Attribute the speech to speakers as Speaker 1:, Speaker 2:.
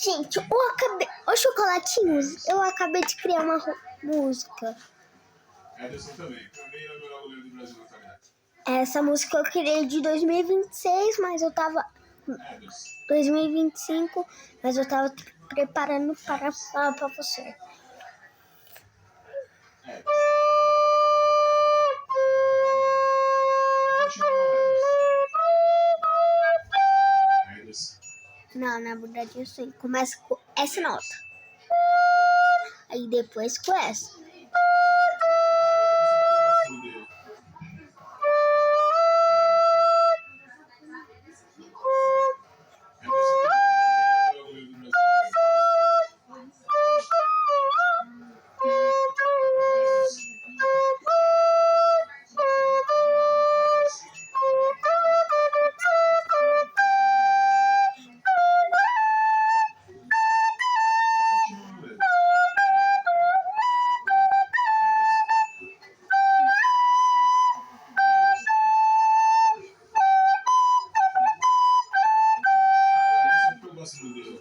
Speaker 1: Gente, eu acabei... Ô, Chocolatinhos, eu acabei de criar uma música.
Speaker 2: Ederson também. Também é o melhor goleiro do Brasil na atualidade.
Speaker 1: Essa música eu criei de 2026, mas eu tava...
Speaker 2: Ederson.
Speaker 1: 2025, mas eu tava preparando para falar pra você.
Speaker 2: Ederson. Continua, Ederson. Ederson.
Speaker 1: Não, na verdade eu sei. Começa com essa nota. Aí depois com essa.
Speaker 2: Eu gosto do